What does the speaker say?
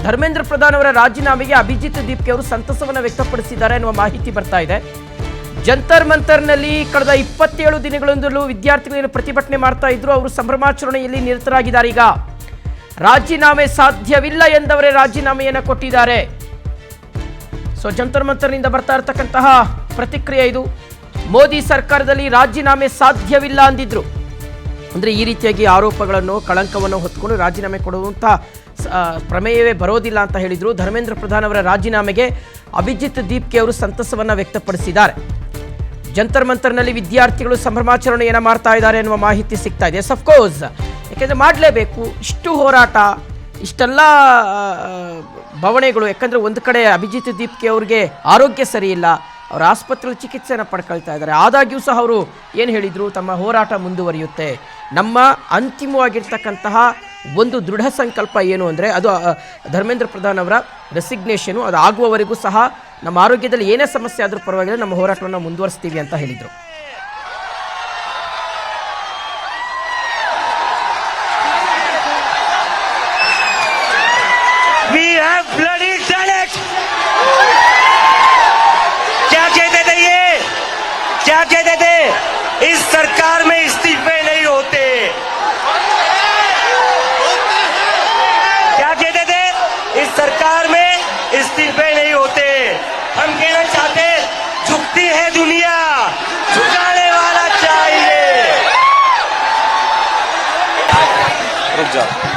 ಧರ್ಮೇಂದ್ರ ಪ್ರಧಾನ್ ಅವರ ರಾಜೀನಾಮೆಗೆ ಅಭಿಜಿತ್ ದೀಪ್ಗೆ ಅವರು ಸಂತಸವನ್ನು ವ್ಯಕ್ತಪಡಿಸಿದ್ದಾರೆ ಎನ್ನುವ ಮಾಹಿತಿ ಬರ್ತಾ ಇದೆ. ಜಂತರ್ ಮಂತರ್ನಲ್ಲಿ ಕಳೆದ 27 ದಿನಗಳಿಂದಲೂ ವಿದ್ಯಾರ್ಥಿಗಳು ಪ್ರತಿಭಟನೆ ಮಾಡ್ತಾ ಇದ್ರು. ಅವರು ಸಂಭ್ರಮಾಚರಣೆಯಲ್ಲಿ ನಿರತರಾಗಿದ್ದಾರೆ. ಈಗ ರಾಜೀನಾಮೆ ಸಾಧ್ಯವಿಲ್ಲ ಎಂದವರೇ ರಾಜೀನಾಮೆಯನ್ನು ಕೊಟ್ಟಿದ್ದಾರೆ. ಸೊ ಜಂತರ್ ಮಂತರ್ನಿಂದ ಬರ್ತಾ ಇರತಕ್ಕಂತಹ ಪ್ರತಿಕ್ರಿಯೆ ಇದು. ಮೋದಿ ಸರ್ಕಾರದಲ್ಲಿ ರಾಜೀನಾಮೆ ಸಾಧ್ಯವಿಲ್ಲ ಅಂದಿದ್ರು. ಅಂದರೆ ಈ ರೀತಿಯಾಗಿ ಆರೋಪಗಳನ್ನು ಕಳಂಕವನ್ನು ಹೊತ್ಕೊಂಡು ರಾಜೀನಾಮೆ ಕೊಡುವಂಥ ಪ್ರಮೇಯವೇ ಬರೋದಿಲ್ಲ ಅಂತ ಹೇಳಿದರು. ಧರ್ಮೇಂದ್ರ ಪ್ರಧಾನ್ ಅವರ ರಾಜೀನಾಮೆಗೆ ಅಭಿಜಿತ್ ದೀಪ್ಗೆ ಅವರು ಸಂತಸವನ್ನು ವ್ಯಕ್ತಪಡಿಸಿದ್ದಾರೆ. ಜಂತರ್ ಮಂತರ್ನಲ್ಲಿ ವಿದ್ಯಾರ್ಥಿಗಳು ಸಂಭ್ರಮಾಚರಣೆಯನ್ನು ಮಾಡ್ತಾ ಇದ್ದಾರೆ ಎನ್ನುವ ಮಾಹಿತಿ ಸಿಗ್ತಾ ಇದೆ. ಎಸ್ ಅಫ್ಕೋರ್ಸ್, ಯಾಕೆಂದರೆ ಮಾಡಲೇಬೇಕು ಇಷ್ಟು ಹೋರಾಟ, ಇಷ್ಟೆಲ್ಲ ಬವಣೆಗಳು. ಯಾಕಂದರೆ ಒಂದು ಕಡೆ ಅಭಿಜಿತ್ ದೀಪ್ಗೆ ಅವ್ರಿಗೆ ಆರೋಗ್ಯ ಸರಿ ಇಲ್ಲ, ಅವರು ಆಸ್ಪತ್ರೆಯಲ್ಲಿ ಚಿಕಿತ್ಸೆಯನ್ನು ಪಡ್ಕೊಳ್ತಾ ಇದ್ದಾರೆ. ಆದಾಗ್ಯೂ ಸಹ ಅವರು ಏನು ಹೇಳಿದರು, ತಮ್ಮ ಹೋರಾಟ ಮುಂದುವರಿಯುತ್ತೆ. ನಮ್ಮ ಅಂತಿಮವಾಗಿರ್ತಕ್ಕಂತಹ ಒಂದು ದೃಢ ಸಂಕಲ್ಪ ಏನು ಅಂದರೆ ಅದು ಧರ್ಮೇಂದ್ರ ಪ್ರಧಾನ್ ಅವರ ರೆಸಿಗ್ನೇಷನು, ಅದು ಆಗುವವರೆಗೂ ಸಹ ನಮ್ಮ ಆರೋಗ್ಯದಲ್ಲಿ ಏನೇ ಸಮಸ್ಯೆ ಆದರೂ ಪರವಾಗಿಲ್ಲ, ನಮ್ಮ ಹೋರಾಟವನ್ನು ಮುಂದುವರಿಸ್ತೀವಿ ಅಂತ ಹೇಳಿದರು. क्या कहते थे, इस सरकार में इस्तीफे नहीं होते। क्या कहते थे, इस सरकार में इस्तीफे नहीं होते। हम कहना चाहते, झुकती है दुनिया, झुकाने वाला चाहिए। रुक जाओ।